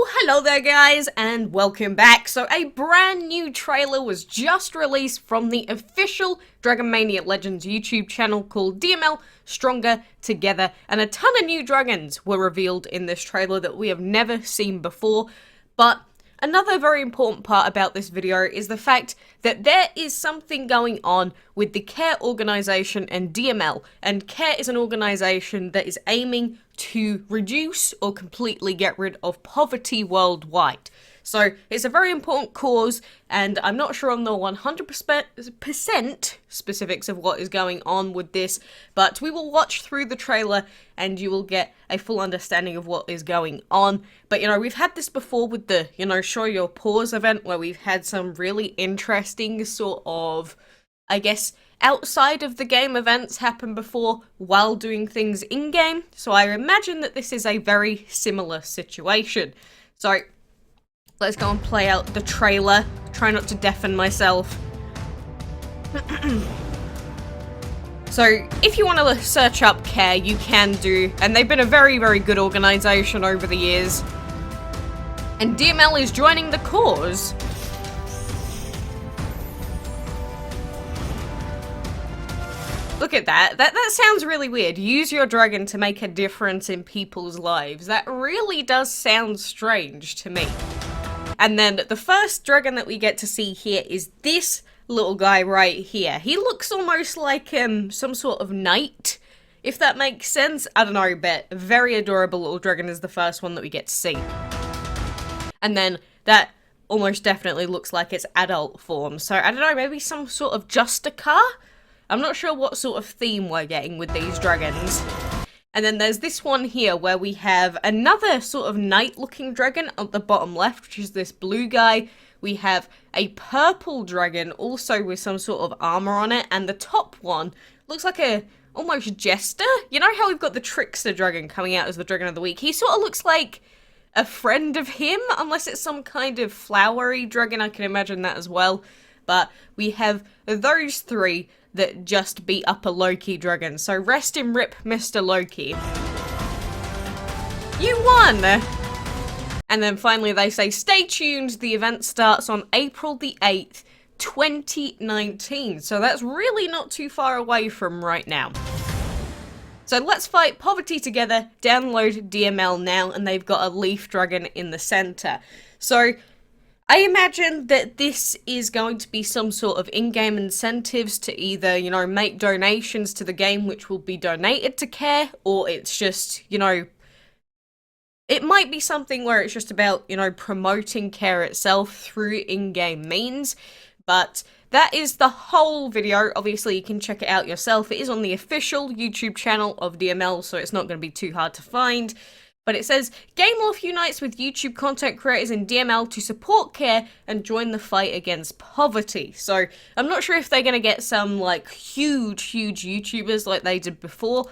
Hello there guys and welcome back. So a brand new trailer was just released from the official Dragon Mania Legends YouTube channel called DML Stronger Together, and a ton of new dragons were revealed in this trailer that we have never seen before. But another very important part about this video is the fact that there is something going on with the CARE organization and DML, and CARE is an organization that is aiming to reduce or completely get rid of poverty worldwide. So it's a very important cause, and I'm not sure on the 100% specifics of what is going on with this, but we will watch through the trailer and you will get a full understanding of what is going on. But we've had this before with the, show your paws event, where we've had some really interesting sort of, I guess, outside of the game events happen before while doing things in-game. So I imagine that this is a very similar situation. So let's go and play out the trailer. Try not to deafen myself. So, if you want to search up CARE, you can do, and they've been a very, very good organization over the years. And DML is joining the cause. Look at that. That sounds really weird. Use your dragon to make a difference in people's lives. That really does sound strange to me. And then the first dragon that we get to see here is this little guy right here. He looks almost like some sort of knight, if that makes sense. I don't know, but a very adorable little dragon is the first one that we get to see. And then that almost definitely looks like its adult form. So I don't know, maybe some sort of Justicar? I'm not sure what sort of theme we're getting with these dragons. And then there's this one here where we have another sort of knight-looking dragon at the bottom left, which is this blue guy. We have a purple dragon also with some sort of armor on it, and the top one looks like a almost jester. You know how we've got the trickster dragon coming out as the dragon of the week? He sort of looks like a friend of him, unless it's some kind of flowery dragon. I can imagine that as well. But we have those three that just beat up a Loki dragon. So rest in rip, Mr. Loki. You won! And then finally they say, stay tuned, the event starts on April the 8th, 2019. So that's really not too far away from right now. So let's fight poverty together, download DML now, and they've got a leaf dragon in the center. So I imagine that this is going to be some sort of in-game incentives to either, make donations to the game, which will be donated to CARE, or it's just, it might be something where it's just about, promoting CARE itself through in-game means. But that is the whole video. Obviously, you can check it out yourself. It is on the official YouTube channel of DML, so it's not going to be too hard to find. But it says, Game Morph unites with YouTube content creators in DML to support CARE and join the fight against poverty. So, I'm not sure if they're going to get some, huge YouTubers like they did before,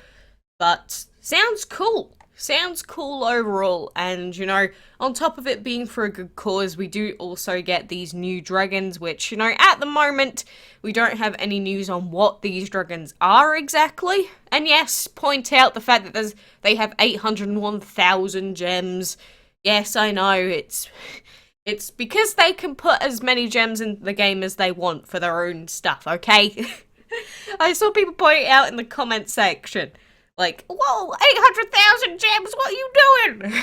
but sounds cool. Sounds cool overall, and, on top of it being for a good cause, we do also get these new dragons, which, at the moment, we don't have any news on what these dragons are exactly. And yes, point out the fact that they have 801,000 gems. Yes, I know, it's because they can put as many gems in the game as they want for their own stuff, okay? I saw people point it out in the comment section. Like, whoa, 800,000 gems, what are you doing?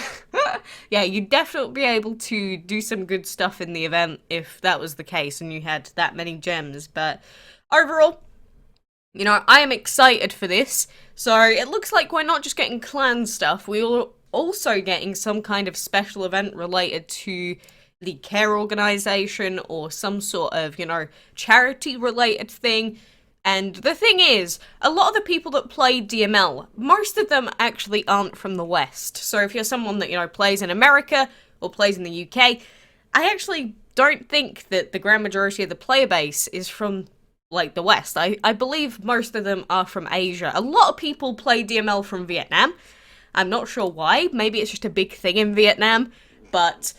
Yeah, you'd definitely be able to do some good stuff in the event if that was the case and you had that many gems. But overall, I am excited for this. So it looks like we're not just getting clan stuff, we're also getting some kind of special event related to the CARE organization or some sort of, charity related thing. And the thing is, a lot of the people that play DML, most of them actually aren't from the West. So if you're someone that, plays in America or plays in the UK, I actually don't think that the grand majority of the player base is from, the West. I believe most of them are from Asia. A lot of people play DML from Vietnam. I'm not sure why. Maybe it's just a big thing in Vietnam. But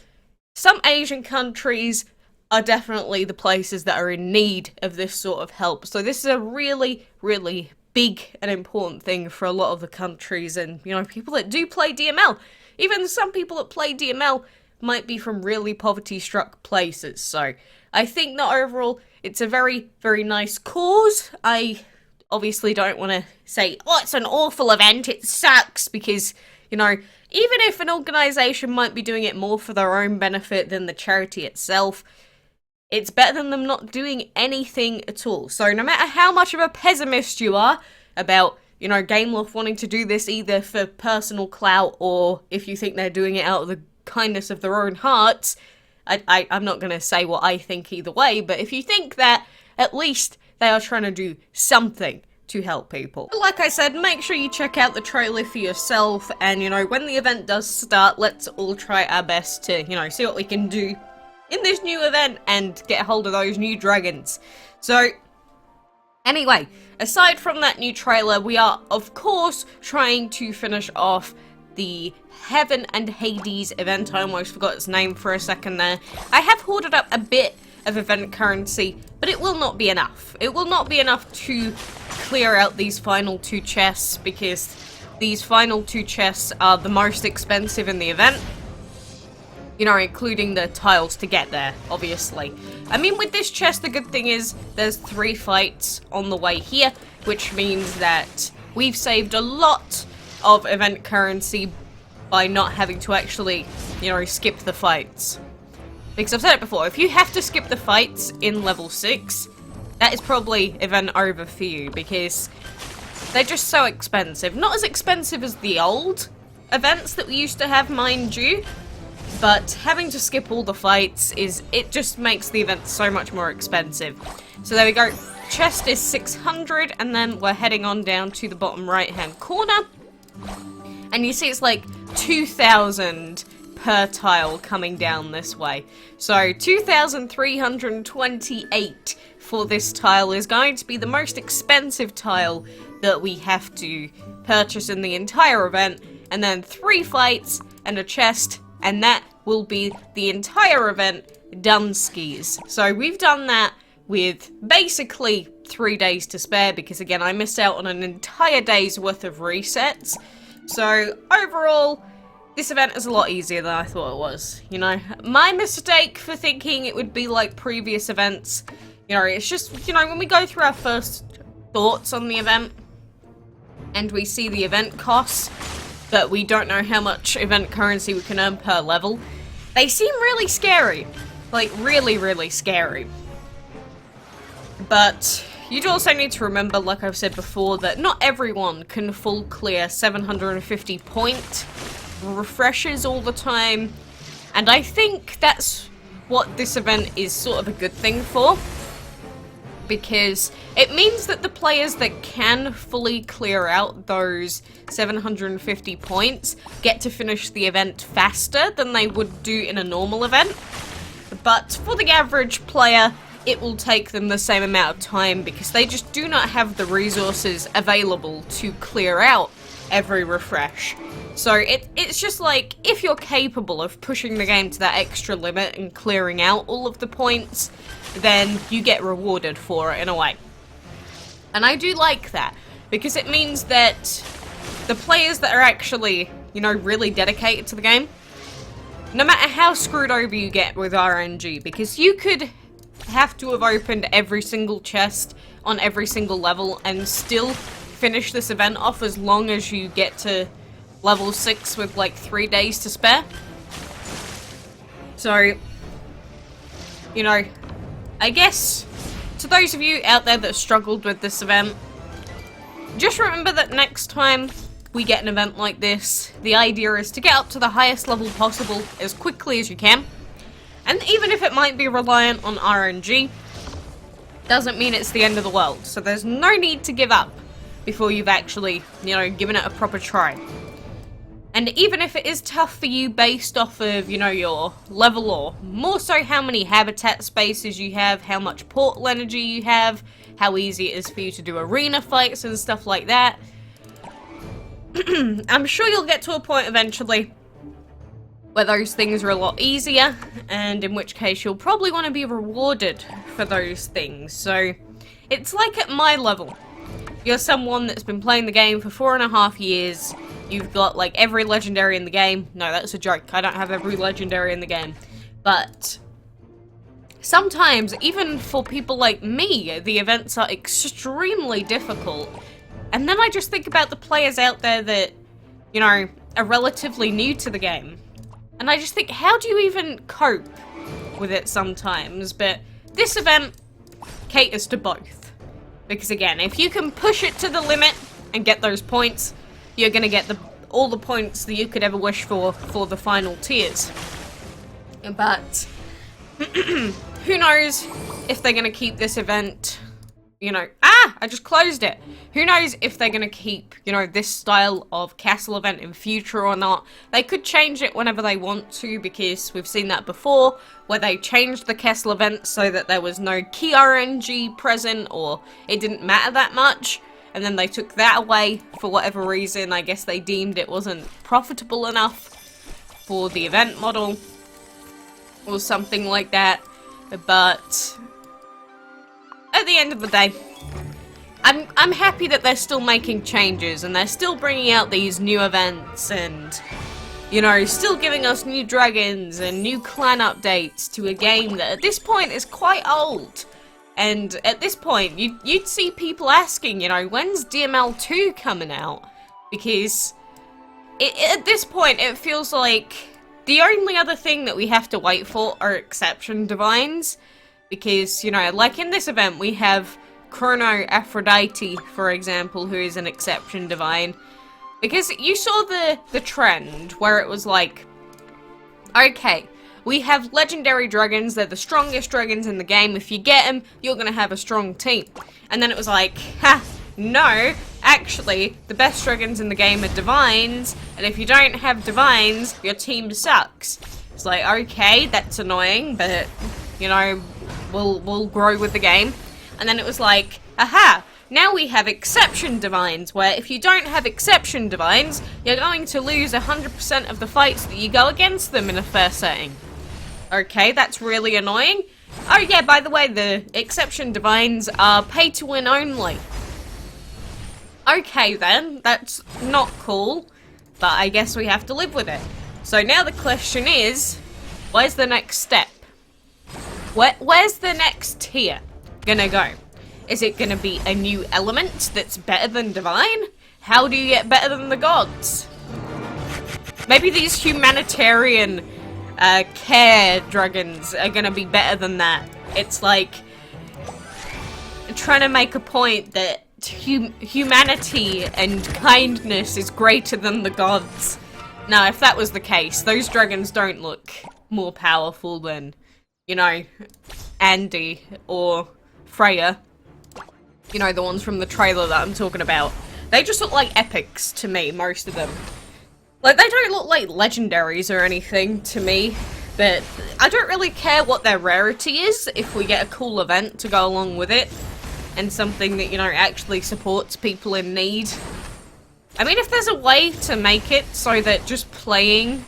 some Asian countries are definitely the places that are in need of this sort of help. So this is a really, really big and important thing for a lot of the countries and, people that do play DML. Even some people that play DML might be from really poverty-struck places. So I think that overall it's a very, very nice cause. I obviously don't want to say, oh, it's an awful event, it sucks, because, you know, even if an organisation might be doing it more for their own benefit than the charity itself, it's better than them not doing anything at all. So no matter how much of a pessimist you are about, you know, Gameloft wanting to do this either for personal clout or if you think they're doing it out of the kindness of their own hearts, I'm not going to say what I think either way, but if you think that, at least they are trying to do something to help people. Like I said, make sure you check out the trailer for yourself, and, you know, when the event does start, let's all try our best to, you know, see what we can do in this new event and get a hold of those new dragons. So, anyway, aside from that new trailer, we are, of course, trying to finish off the Heaven and Hades event. I almost forgot its name for a second there. I have hoarded up a bit of event currency, but it will not be enough. It will not be enough to clear out these final 2 chests, because these final 2 chests are the most expensive in the event. You know, including the tiles to get there, obviously. I mean, with this chest, the good thing is there's 3 fights on the way here, which means that we've saved a lot of event currency by not having to actually, you know, skip the fights. Because I've said it before, if you have to skip the fights in level 6, that is probably event over for you, because they're just so expensive. Not as expensive as the old events that we used to have, mind you, but having to skip all the fights it just makes the event so much more expensive. So there we go. Chest is 600, and then we're heading on down to the bottom right-hand corner. And you see it's like 2,000 per tile coming down this way. So 2,328 for this tile is going to be the most expensive tile that we have to purchase in the entire event. And then 3 fights and a chest, and that will be the entire event done skis. So we've done that with basically 3 days to spare, because again, I missed out on an entire day's worth of resets. So overall, this event is a lot easier than I thought it was. You know, my mistake for thinking it would be like previous events. You know, it's just, you know, when we go through our first thoughts on the event and we see the event costs, but we don't know how much event currency we can earn per level, they seem really scary. Like, really, really scary. But you'd also need to remember, like I've said before, that not everyone can full clear 750 point refreshes all the time. And I think that's what this event is sort of a good thing for, because it means that the players that can fully clear out those 750 points get to finish the event faster than they would do in a normal event. But for the average player, it will take them the same amount of time, because they just do not have the resources available to clear out every refresh. So it's just like, if you're capable of pushing the game to that extra limit and clearing out all of the points, then you get rewarded for it in a way. And I do like that, because it means that the players that are actually, you know, really dedicated to the game, no matter how screwed over you get with RNG, because you could have to have opened every single chest on every single level and still finish this event off as long as you get to level 6 with like 3 days to spare. So, you know, I guess to those of you out there that struggled with this event, just remember that next time we get an event like this, the idea is to get up to the highest level possible as quickly as you can. And even if it might be reliant on RNG, doesn't mean it's the end of the world. So there's no need to give up before you've actually, you know, given it a proper try. And even if it is tough for you based off of, you know, your level, or more so how many habitat spaces you have, how much portal energy you have, how easy it is for you to do arena fights and stuff like that, I'm sure you'll get to a point eventually where those things are a lot easier, and in which case you'll probably want to be rewarded for those things. So it's like at my level. You're someone that's been playing the game for 4.5 years, You've got, like, every legendary in the game. No, that's a joke. I don't have every legendary in the game. But sometimes, even for people like me, the events are extremely difficult. And then I just think about the players out there that, you know, are relatively new to the game. And I just think, how do you even cope with it sometimes? But this event caters to both. Because again, if you can push it to the limit and get those points, you're gonna get all the points that you could ever wish for the final tiers. But who knows if they're gonna keep this event, you know, I just closed it. Who knows if they're gonna keep, you know, this style of castle event in future or not. They could change it whenever they want to, because we've seen that before, where they changed the castle event so that there was no key RNG present, or it didn't matter that much. And then they took that away for whatever reason. I guess they deemed it wasn't profitable enough for the event model or something like that. But at the end of the day, I'm happy that they're still making changes and they're still bringing out these new events and, you know, still giving us new dragons and new clan updates to a game that at this point is quite old. And at this point, you'd see people asking, you know, when's DML 2 coming out? Because at this point, it feels like the only other thing that we have to wait for are exception divines. Because, you know, like in this event, we have Chrono Aphrodite, for example, who is an exception divine. Because you saw the trend where it was like, okay, we have legendary dragons, they're the strongest dragons in the game. If you get them, you're gonna have a strong team. And then it was like, no, actually, the best dragons in the game are divines, and if you don't have divines, your team sucks. It's like, okay, that's annoying, but, you know, we'll grow with the game. And then it was like, now we have exception divines, where if you don't have exception divines, you're going to lose 100% of the fights that you go against them in a fair setting. Okay, that's really annoying. Oh yeah, by the way, the exception divines are pay to win only. Okay then, that's not cool, but I guess we have to live with it. So now the question is, where's the next step? Where's the next tier gonna go? Is it gonna be a new element that's better than divine? How do you get better than the gods? Maybe these humanitarian care dragons are gonna be better than that. It's like trying to make a point that humanity and kindness is greater than the gods. Now, if that was the case, those dragons don't look more powerful than, you know, Andy or Freya. You know, the ones from the trailer that I'm talking about. They just look like epics to me, most of them. Like, they don't look like legendaries or anything to me, but I don't really care what their rarity is if we get a cool event to go along with it, and something that, you know, actually supports people in need. I mean, if there's a way to make it so that just playing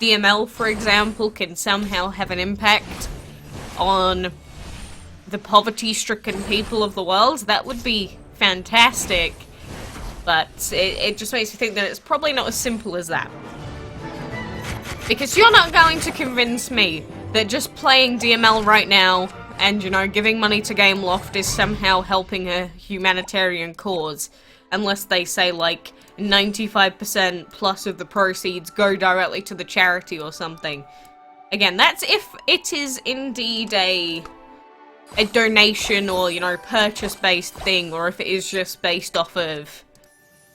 DML, for example, can somehow have an impact on the poverty-stricken people of the world, that would be fantastic. But it just makes me think that it's probably not as simple as that. Because you're not going to convince me that just playing DML right now and, you know, giving money to Gameloft is somehow helping a humanitarian cause. Unless they say, like, 95% plus of the proceeds go directly to the charity or something. Again, that's if it is indeed a donation or, you know, purchase-based thing, or if it is just based off of,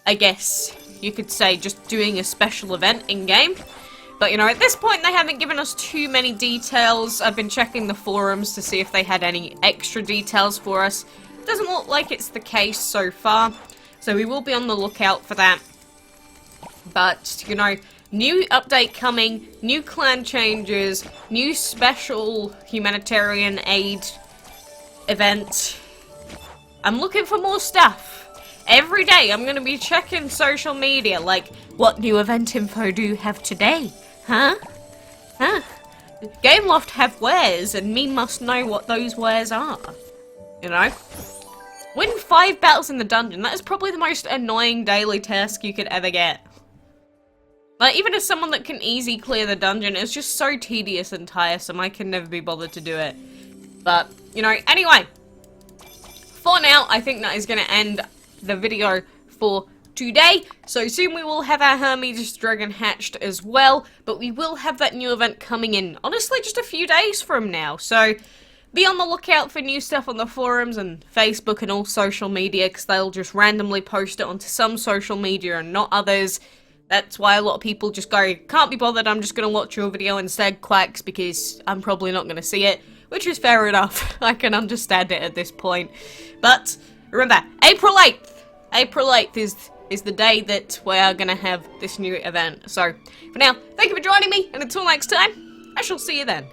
I guess you could say, just doing a special event in-game. But, you know, at this point they haven't given us too many details. I've been checking the forums to see if they had any extra details for us. Doesn't look like it's the case so far, so we will be on the lookout for that. But, you know, new update coming, new clan changes, new special humanitarian aid event. I'm looking for more stuff. Every day I'm gonna be checking social media, like, what new event info do you have today? Huh? Gameloft have wares, and me must know what those wares are. You know? Win 5 battles in the dungeon. That is probably the most annoying daily task you could ever get. Like, even as someone that can easy clear the dungeon, it's just so tedious and tiresome. I can never be bothered to do it. But, you know, anyway. For now, I think that is going to end the video for today. So soon we will have our Hermes Dragon hatched as well. But we will have that new event coming in, honestly, just a few days from now. So be on the lookout for new stuff on the forums and Facebook and all social media, because they'll just randomly post it onto some social media and not others. That's why a lot of people just go, can't be bothered, I'm just going to watch your video instead, Quacks, because I'm probably not going to see it. Which is fair enough. I can understand it at this point. But remember, April 8th. April 8th is the day that we are going to have this new event. So, for now, thank you for joining me, and until next time, I shall see you then.